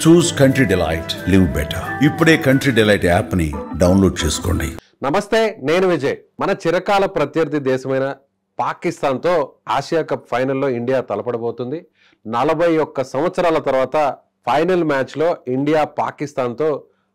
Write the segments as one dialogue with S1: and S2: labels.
S1: చూస్ country delight, live better. ఇప్పుడే country delight app ని download చేసుకోండి.
S2: నమస్తే, నేను విజయ్. మన చిరకాల ప్రత్యర్థి దేశమైన పాకిస్తాన్తో ఆసియా కప్ ఫైనల్లో ఇండియా తలపడబోతుంది. 41 సంవత్సరాల తర్వాత ఫైనల్ మ్యాచ్లో ఇండియా పాకిస్తాన్తో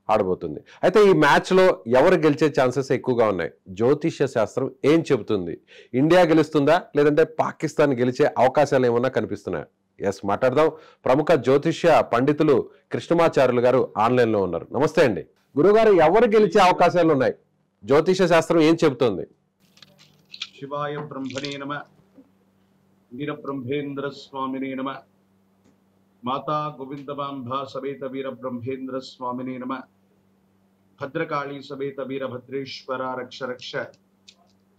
S2: ఆడబోతుంది. అయితే ఈ మ్యాచ్లో ఎవరు గెలిచే ఛాన్సెస్ ఎక్కువగా ఉన్నాయి? జ్యోతిష్య శాస్త్రం ఏం చెబుతుంది? ఇండియా గెలుస్తుందా లేదంటే పాకిస్తాన్ గెలిచే అవకాశాలు ఏమన్నా కనిపిస్తున్నాయా? ఎస్, మాట్లాడదాం. ప్రముఖ జ్యోతిష్య పండితులు కృష్ణమాచార్యులు గారు ఆన్లైన్లో ఉన్నారు. నమస్తే అండి గురుగారు. ఎవరు గెలిచే అవకాశాలు ఉన్నాయి? జ్యోతిష శాస్త్రం ఏం చెబుతోంది?
S3: శివాయ బ్రహ్మణే నమ, వీర బ్రహ్మేంద్ర స్వామినే నమ, మాతా గోవిందమాంబా సమేత వీర బ్రహ్మేంద్ర స్వామినే నమ, భద్రకాళీ సమేత వీరభద్రేశ్వర రక్ష రక్ష,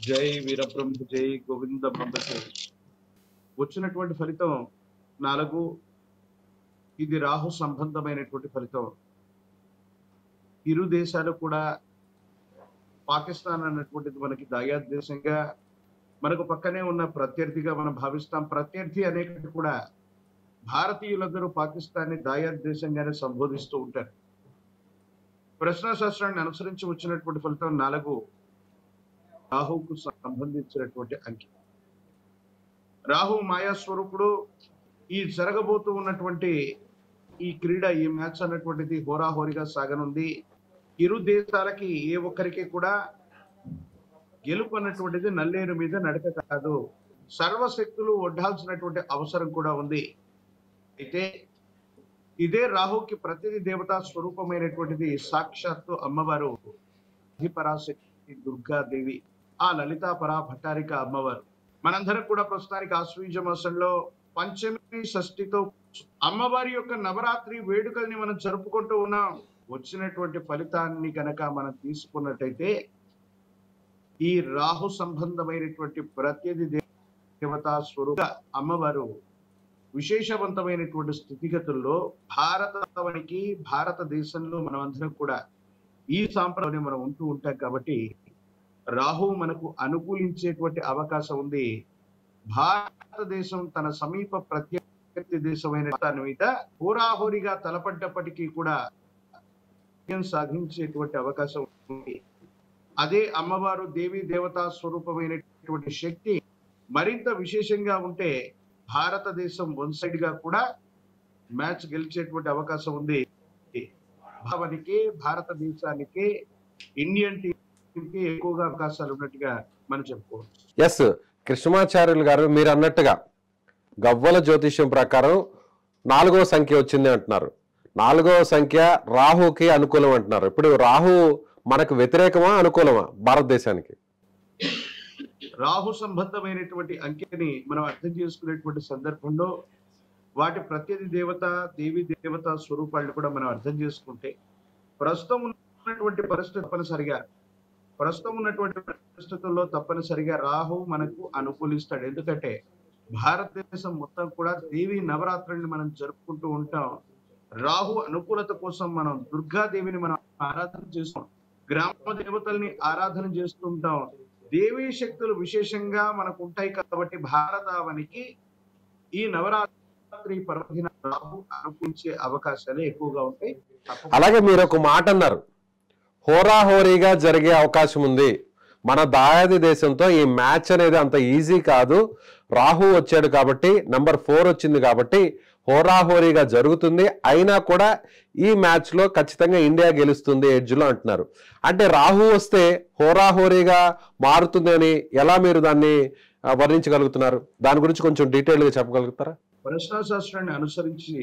S3: జై వీర బ్రహ్మ, జై గోవింద బ్రహ్మ. వచ్చినటువంటి ఫలితం 4. ఇది రాహు సంబంధమైనటువంటి ఫలితం. ఇరు దేశాలు కూడా, పాకిస్తాన్ అన్నటువంటిది మనకి దాయాద్ దేశంగా, మనకు పక్కనే ఉన్న ప్రత్యర్థిగా మనం భావిస్తాం. ప్రత్యర్థి అనేక కూడా భారతీయులందరూ పాకిస్తాన్ని దాయాద్ దేశంగానే సంబోధిస్తూ ఉంటారు. ప్రశ్నాశాస్త్రాన్ని అనుసరించి వచ్చినటువంటి ఫలితం 4 రాహుకు సంబంధించినటువంటి అంకె. రాహు మాయా స్వరూపుడు. ఈ జరగబోతూ ఉన్నటువంటి ఈ క్రీడ, ఈ మ్యాచ్ అన్నటువంటిది హోరాహోరీగా సాగనుంది. ఇరు దేశాలకి ఏ ఒక్కరికి కూడా గెలుపు అన్నటువంటిది నల్లేరు మీద నడక కాదు. సర్వశక్తులు ఒడ్డాల్సినటువంటి అవసరం కూడా ఉంది. అయితే ఇదే రాహుకి ప్రతినిధి దేవతా స్వరూపమైనటువంటిది సాక్షాత్తు అమ్మవారు పరాశక్తి దుర్గాదేవి, ఆ లలితాపరా భట్టారిక అమ్మవారు. మనందరం కూడా ప్రస్తుతానికి ఆశ్వీజ మాసంలో పంచమి షష్ఠితో అమ్మవారి యొక్క నవరాత్రి వేడుకల్ని మనం జరుపుకుంటూ ఉన్నాం. వచ్చినటువంటి ఫలితాన్ని కనుక మనం తీసుకున్నట్టయితే ఈ రాహు సంబంధమైనటువంటి ప్రత్యధి దేవతా స్వరూప అమ్మవారు విశేషవంతమైనటువంటి స్థితిగతుల్లో భారతావనికి, భారతదేశంలో మనమందరం కూడా ఈ సాంప్రదాయం మనం ఉంటూ ఉంటాం. కాబట్టి రాహు మనకు అనుకూలించేటువంటి అవకాశం ఉంది. భారతదేశం తన సమీప ప్రత్యర్థి దేశమైన దాని మీద హోరాహోరీగా తలపడ్డప్పటికీ కూడా సాధించేటువంటి అవకాశం ఉంది. అదే అమ్మవారు దేవీ దేవతా స్వరూపమైనటువంటి శక్తి మరింత విశేషంగా ఉంటే భారతదేశం వన్ సైడ్ గా కూడా మ్యాచ్ గెలిచేటువంటి అవకాశం ఉంది. భావనికి, భారతదేశానికి, ఇండియన్ టీమ్ కి ఎక్కువగా అవకాశాలు ఉన్నట్టుగా మనం చెప్పుకోవచ్చు.
S2: ఎస్, కృష్ణమాచార్యులు గారు, మీరు అన్నట్టుగా గవ్వల జ్యోతిష్యం ప్రకారం 4వ సంఖ్య వచ్చింది అంటున్నారు. 4వ సంఖ్య రాహుకి అనుకూలం అంటున్నారు. ఇప్పుడు రాహు మనకు వ్యతిరేకమా, అనుకూలమా భారతదేశానికి?
S3: రాహు సంబంధమైనటువంటి అంకెని మనం అర్థం చేసుకునేటువంటి సందర్భంలో వాటి ప్రత్యధి దేవత, దేవి దేవత స్వరూపాలను కూడా మనం అర్థం చేసుకుంటే ప్రస్తుతం ఉన్నటువంటి పరిస్థితుల్లో తప్పనిసరిగా రాహు మనకు అనుకూలిస్తాడు. ఎందుకంటే భారతదేశం మొత్తం కూడా దేవి నవరాత్రుల్ని మనం జరుపుకుంటూ ఉంటాం. రాహు అనుకూలత కోసం మనం దుర్గాదేవిని మనం ఆరాధన చేస్తాం, గ్రామ దేవతల్ని ఆరాధన చేస్తుంటాం. దేవీ శక్తులు విశేషంగా మనకు ఉంటాయి. కాబట్టి భారతావనికి ఈ నవరాత్రి పర్వదిన రాహు అనుకూలించే అవకాశాలు ఎక్కువగా ఉంటాయి.
S2: అలాగే మీరు ఒక మాట అన్నారు, హోరాహోరీగా జరిగే అవకాశం ఉంది. మన దాయాది దేశంతో ఈ మ్యాచ్ అనేది అంత ఈజీ కాదు. రాహు వచ్చాడు కాబట్టి, నంబర్ 4 వచ్చింది కాబట్టి హోరాహోరీగా జరుగుతుంది. అయినా కూడా ఈ మ్యాచ్ లో ఖచ్చితంగా ఇండియా గెలుస్తుంది ఎడ్జ్లో అంటున్నారు. అంటే రాహు వస్తే హోరాహోరీగా మారుతుంది అని ఎలా మీరు దాన్ని వర్ణించగలుగుతున్నారు? దాని గురించి కొంచెం డీటెయిల్ గా చెప్పగలుగుతారా?
S3: ప్రశ్నాశాస్త్రాన్ని అనుసరించి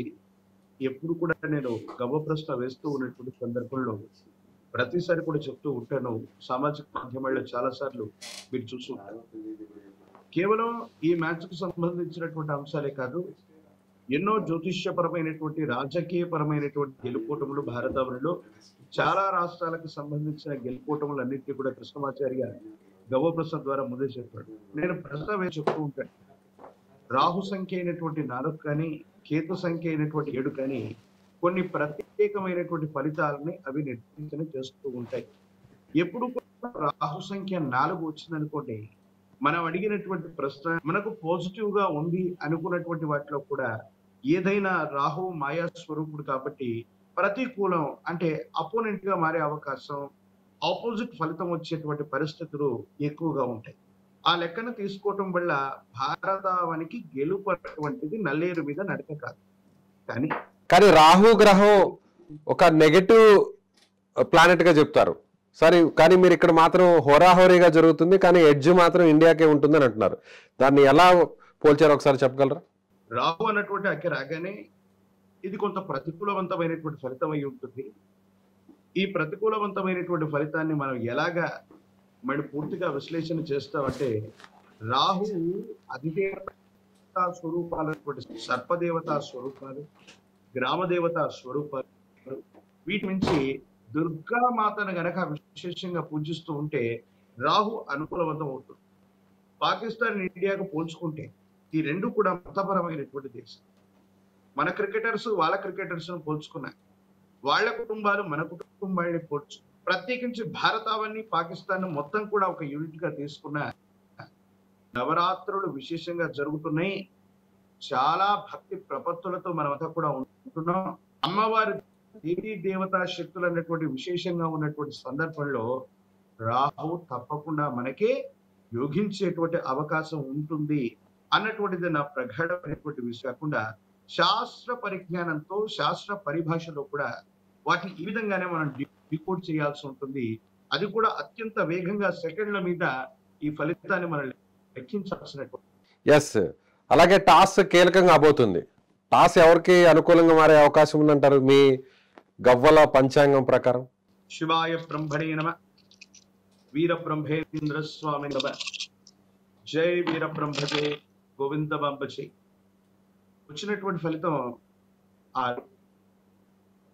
S3: ఎప్పుడు కూడా నేను గవ్వ ప్రశ్న వేస్తూ ఉన్నటువంటి సందర్భంలో ప్రతిసారి కూడా చెప్తూ ఉంటాను. సామాజిక మాధ్యమాల్లో చాలా సార్లు మీరు చూస్తుంటారు. కేవలం ఈ మ్యాచ్ కు సంబంధించినటువంటి అంశాలే కాదు, ఎన్నో జ్యోతిష్యపరమైనటువంటి, రాజకీయపరమైనటువంటి గెలుపోటములు భారతావనిలో చాలా రాష్ట్రాలకు సంబంధించిన గెలుపోటములన్నింటినీ కూడా కృష్ణమాచార్య గవ్వ ప్రశ్న ద్వారా ముందే చెప్పాడు. నేను ప్రశ్న వేసి చెప్తూ ఉంటాను. రాహు సంఖ్య అయినటువంటి 4 కానీ, కేతు సంఖ్య అయినటువంటి 7 కానీ కొన్ని ప్రత్యేకమైనటువంటి ఫలితాలని అవి నిర్దేశన చేస్తూ ఉంటాయి. ఎప్పుడు కూడా రాహు సంఖ్య 4 వచ్చిందనుకోండి, మనం అడిగినటువంటి ప్రశ్న మనకు పాజిటివ్ గా ఉంది అనుకున్నటువంటి వాటిలో కూడా ఏదైనా రాహు మాయా స్వరూపుడు కాబట్టి ప్రతికూలం అంటే అపోనెంట్ గా మారే అవకాశం, ఆపోజిట్ ఫలితం వచ్చేటువంటి పరిస్థితులు ఎక్కువగా ఉంటాయి. ఆ లెక్కన తీసుకోవటం వల్ల భారతావనికి గెలుపు అటువంటిది నల్లేరు మీద నడక కాదు. కానీ
S2: కానీ రాహు గ్రహం ఒక నెగటివ్ ప్లానెట్ గా చెప్తారు సరే, కానీ మీరు ఇక్కడ మాత్రం హోరాహోరీగా జరుగుతుంది, కానీ ఎడ్జ్ మాత్రం ఇండియాకే ఉంటుందని అంటున్నారు. దాన్ని ఎలా పోల్చారో ఒకసారి చెప్పగలరా?
S3: రాహు అన్నటువంటి అక్కడ రాగానే ఇది కొంత ప్రతికూలవంతమైనటువంటి ఫలితం అయి ఉంటుంది. ఈ ప్రతికూలవంతమైనటువంటి ఫలితాన్ని మనం ఎలాగా మరి పూర్తిగా విశ్లేషణ చేస్తామంటే, రాహు అధిదేవతా స్వరూపాలైనటువంటి సర్పదేవతా స్వరూపాలు, గ్రామదేవతా స్వరూపాలు, వీటి నుంచి దుర్గామాతను గనక విశేషంగా పూజిస్తూ ఉంటే రాహు అనుకూలవంతం అవుతుంది. పాకిస్తాన్ ఇండియాకు పోల్చుకుంటే ఈ రెండు కూడా మతపరమైనటువంటి దేశం. మన క్రికెటర్స్ వాళ్ళ క్రికెటర్స్ పోల్చుకున్నారు, వాళ్ళ కుటుంబాలు మన కుటుంబాన్ని పోల్చు, ప్రత్యేకించి భారతావని పాకిస్తాన్ మొత్తం కూడా ఒక యూనిట్ గా తీసుకున్న నవరాత్రులు విశేషంగా జరుగుతున్నాయి. చాలా భక్తి ప్రపత్తులతో మనమంతా కూడా ఉంటున్నాం. అమ్మవారి దేవీ దేవతా శక్తులు అన్నటువంటి విశేషంగా ఉన్నటువంటి సందర్భంలో రాహు తప్పకుండా మనకే యోగించేటువంటి అవకాశం ఉంటుంది అన్నటువంటిది నా ప్రగాఢమైనటువంటి విషయం. కాకుండా శాస్త్ర పరిజ్ఞానంతో శాస్త్ర పరిభాషలో కూడా వాటిని ఈ విధంగానే మనం డికోడ్ చేయాల్సి ఉంటుంది. అది కూడా అత్యంత వేగంగా సెకండ్ల మీద ఈ ఫలితాన్ని మనం లెక్కించాల్సినటువంటి.
S2: ఎస్, అలాగే టాస్ కీలకంగా కాబోతుంది. టాస్ ఎవరికి అనుకూలంగా మారే అవకాశం ఉందంటారు మీ గవ్వల పంచాంగం ప్రకారం?
S3: శివాయ బ్రహ్మణే నమ, వీర బ్రహ్మేంద్ర స్వామి నమ, జై వీర బ్రహ్మజే గోవింద బాంబజే. వచ్చినటువంటి ఫలితం 6.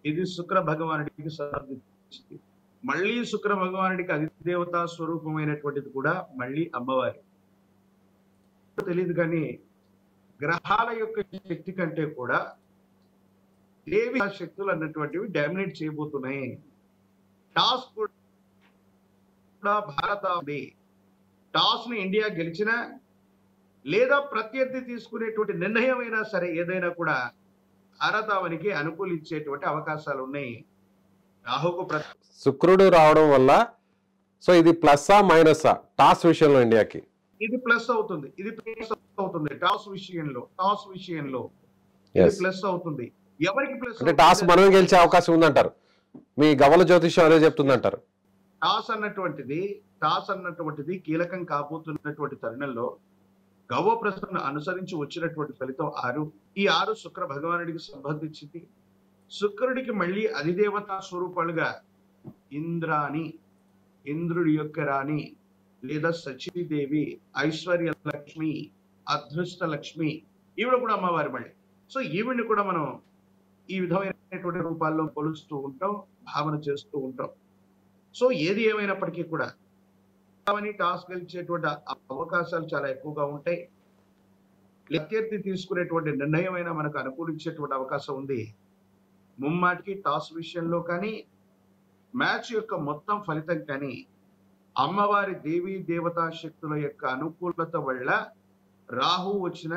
S3: ఇది శుక్ర భగవానుడికి సంబంధించింది. మళ్ళీ శుక్ర భగవానుడికి అధిదేవతా స్వరూపమైనటువంటిది కూడా మళ్ళీ అమ్మవారి. తెలియదు కానీ గ్రహాల యొక్క శక్తి కంటే కూడా దేవి శక్తులు అన్నటువంటివి డామినేట్ చేయబోతున్నాయి. టాస్ కూడా భారత టాస్ ని ఇండియా గెలిచినా లేదా ప్రత్యర్థి తీసుకునేటువంటి నిర్ణయం అయినా సరే ఏదైనా కూడా భారతావనికి అనుకూలించేటువంటి అవకాశాలు ఉన్నాయి. రాహుకు
S2: శుక్రుడు రావడం వల్ల సో ఇది ప్లస్సా మైనస్సా టాస్ విషయంలో ఇండియాకి?
S3: ఇది ప్లస్ అవుతుంది, ఇది ప్లస్ అవుతుంది. టాస్ విషయంలో ఇది ప్లస్ అవుతుంది. ఎవరికి ప్లస్
S2: అంటే టాస్ మనం గెలిచే అవకాశం ఉందంటారు, మీ గవ్వల జ్యోతిష్యం అదే చెప్తుందంటారు.
S3: టాస్ అన్నటువంటిది కీలకం కాబోతున్నటువంటి తరుణంలో గవ్వ ప్రశ్నను అనుసరించి వచ్చినటువంటి ఫలితం 6. ఈ 6 శుక్ర భగవానుడికి సంబంధించింది. శుక్రుడికి మళ్ళీ అధిదేవతా స్వరూపాలుగా ఇంద్రాణి, ఇంద్రుడి యొక్క రాణి లేదా సచీదేవి, ఐశ్వర్య లక్ష్మి, అదృష్ట లక్ష్మి, ఈవిడ కూడా అమ్మవారి మళ్ళీ. సో ఈవిడ్ని కూడా మనం ఈ విధమైనటువంటి రూపాల్లో కొలుస్తూ ఉంటాం, భావన చేస్తూ ఉంటాం. సో ఏది ఏమైనప్పటికీ కూడా టాస్ గెలిచేటువంటి అవకాశాలు చాలా ఎక్కువగా ఉంటాయి. ప్రత్యర్థి తీసుకునేటువంటి నిర్ణయం అయినా మనకు అనుకూలించేటువంటి అవకాశం ఉంది. ముమ్మాటికి టాస్ విషయంలో కానీ మ్యాచ్ యొక్క మొత్తం ఫలితం కానీ అమ్మవారి దేవీ దేవతా శక్తుల యొక్క అనుకూలత వల్ల రాహు వచ్చిన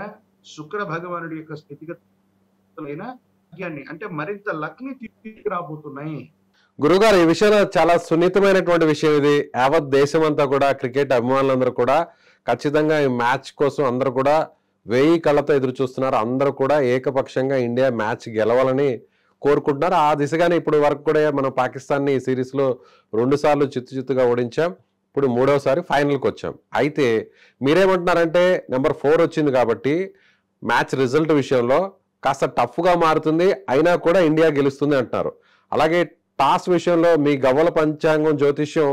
S3: శుక్ర భగవానుడి యొక్క స్థితిగతులైన అంటే మరింత లక్ని తీసుకురాబోతున్నాయి.
S2: గురుగారు, ఈ విషయంలో చాలా సున్నితమైనటువంటి విషయం ఇది. యావత్ దేశం అంతా కూడా క్రికెట్ అభిమానులందరూ కూడా ఖచ్చితంగా ఈ మ్యాచ్ కోసం అందరూ కూడా 1000 కళ్ళతో ఎదురు చూస్తున్నారు. అందరూ కూడా ఏకపక్షంగా ఇండియా మ్యాచ్ గెలవాలని కోరుకుంటున్నారు. ఆ దిశగానే ఇప్పుడు వరకు కూడా మనం పాకిస్తాన్ని ఈ సిరీస్లో 2 సార్లు చిత్తుగా ఓడించాం. ఇప్పుడు 3వసారి ఫైనల్కి వచ్చాం. అయితే మీరేమంటున్నారంటే నెంబర్ 4 వచ్చింది కాబట్టి మ్యాచ్ రిజల్ట్ విషయంలో కాస్త టఫ్గా మారుతుంది, అయినా కూడా ఇండియా గెలుస్తుంది అంటున్నారు. అలాగే టాస్ విషయంలో మీ గవ్వల పంచాంగం జ్యోతిష్యం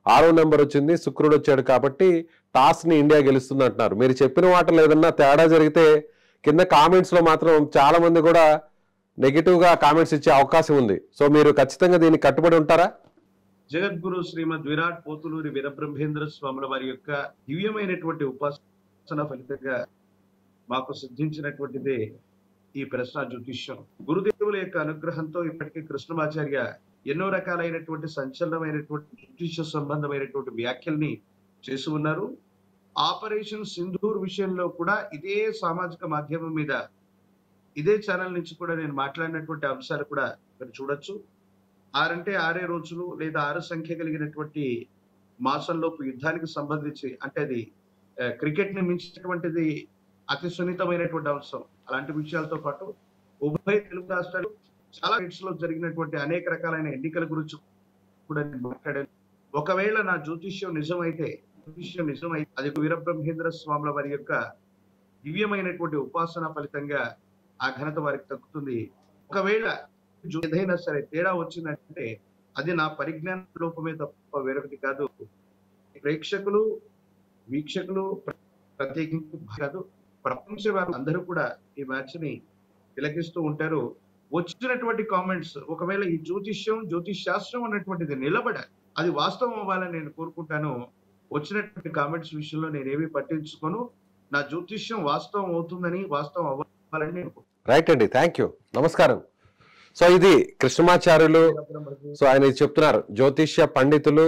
S2: 6వ నెంబర్ వచ్చింది, శుక్రుడు వచ్చాడు కాబట్టి టాస్ని ఇండియా గెలుస్తుంది అంటున్నారు. మీరు చెప్పిన వాటిలో ఏదన్నా తేడా జరిగితే కింద కామెంట్స్లో మాత్రం చాలా మంది కూడా నెగిటివ్గా కామెంట్స్ ఇచ్చే అవకాశం ఉంది. సో మీరు ఖచ్చితంగా దీనికి కట్టుబడి ఉంటారా?
S3: జగద్గురు శ్రీమద్ విరాట్ పోతులూరి వీరబ్రహ్మేంద్ర స్వాముల వారి యొక్క దివ్యమైనటువంటి ఉపాసన ఫలితంగా మాకు సిద్ధించినటువంటిదే ఈ ప్రశ్న జ్యోతిష్యం. గురుదేవుల యొక్క అనుగ్రహంతో ఇప్పటికే కృష్ణమాచార్య ఎన్నో రకాలైనటువంటి సంచలనమైనటువంటి జ్యోతిష సంబంధమైనటువంటి వ్యాఖ్యల్ని చేసి ఉన్నారు. ఆపరేషన్ సింధూర్ విషయంలో కూడా ఇదే సామాజిక మాధ్యమం మీద ఇదే ఛానల్ నుంచి కూడా నేను మాట్లాడినటువంటి అంశాలు కూడా మీరు చూడొచ్చు. 6 అంటే 6 రోజులు లేదా 6 సంఖ్య కలిగినటువంటి మాసంలోపు యుద్ధానికి సంబంధించి అంటే అది క్రికెట్ ని మించినటువంటిది అతి సున్నితమైనటువంటి అంశం. అలాంటి విషయాలతో పాటు ఉభయ తెలుగు రాష్ట్రాలు చాలా స్టేట్స్ లో జరిగినటువంటి అనేక రకాలైన ఎన్నికల గురించి కూడా నేను మాట్లాడాను. ఒకవేళ నా జ్యోతిష్యం నిజమైతే అది వీరబ్రహ్మేంద్ర స్వాముల వారి యొక్క దివ్యమైనటువంటి ఉపాసన ఫలితంగా ఆ ఘనత వారికి దక్కుతుంది. ఒకవేళ ఏదైనా సరే తేడా వచ్చిందంటే అది నా పరిజ్ఞాన లోపమే తప్ప వేరొకటి కాదు. ప్రేక్షకులు వీక్షకులు ప్రత్యేకించి కాదు, ప్రపంచవ్యాప్తంగా అందరూ కూడా ఈ మ్యాచ్ ని తిలకిస్తూ ఉంటారు. వచ్చినటువంటి కామెంట్స్ ఒకవేళ ఈ జ్యోతిష్ శాస్త్రం అన్నటువంటిది నిలబడాలి, అది వాస్తవం అవ్వాలని నేను కోరుకుంటాను. వచ్చినటువంటి కామెంట్స్ విషయంలో నేనేమీ పట్టించుకోను. నా జ్యోతిష్యం వాస్తవం అవుతుందని, వాస్తవం అవ్వాలని నేను
S2: రైట్ అండి, థ్యాంక్ యూ, నమస్కారం. సో ఇది కృష్ణమాచార్యులు. సో ఆయన చెప్తున్నారు, జ్యోతిష్య పండితులు,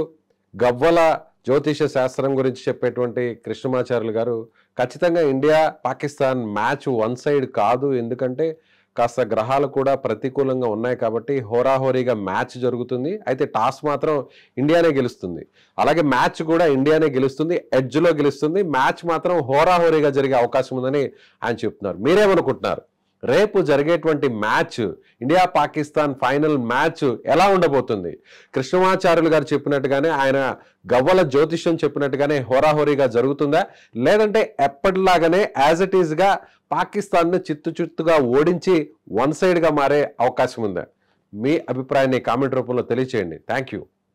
S2: గవ్వల జ్యోతిష శాస్త్రం గురించి చెప్పేటువంటి కృష్ణమాచార్యులు గారు ఖచ్చితంగా India Pakistan match one side కాదు, ఎందుకంటే కాస్త గ్రహాలు కూడా ప్రతికూలంగా ఉన్నాయి కాబట్టి హోరాహోరీగా మ్యాచ్ జరుగుతుంది. అయితే టాస్ మాత్రం ఇండియానే గెలుస్తుంది, అలాగే మ్యాచ్ కూడా ఇండియానే గెలుస్తుంది, ఎడ్జ్లో గెలుస్తుంది. మ్యాచ్ మాత్రం హోరాహోరీగా జరిగే అవకాశం ఉందని ఆయన చెప్తున్నారు. మీరేమనుకుంటున్నారు? రేపు జరిగేటువంటి match, India Pakistan final match ఎలా ఉండబోతుంది? కృష్ణమాచార్యులు గారు చెప్పినట్టుగానే, ఆయన గవ్వల జ్యోతిష్యం చెప్పినట్టుగానే హోరాహోరీగా జరుగుతుందా, లేదంటే ఎప్పటిలాగానే యాజ్ ఇట్ ఈస్గా పాకిస్తాన్ను చిత్తుగా ఓడించి వన్ సైడ్గా మారే అవకాశం ఉందా? మీ అభిప్రాయాన్ని కామెంట్ రూపంలో తెలియచేయండి. Thank you.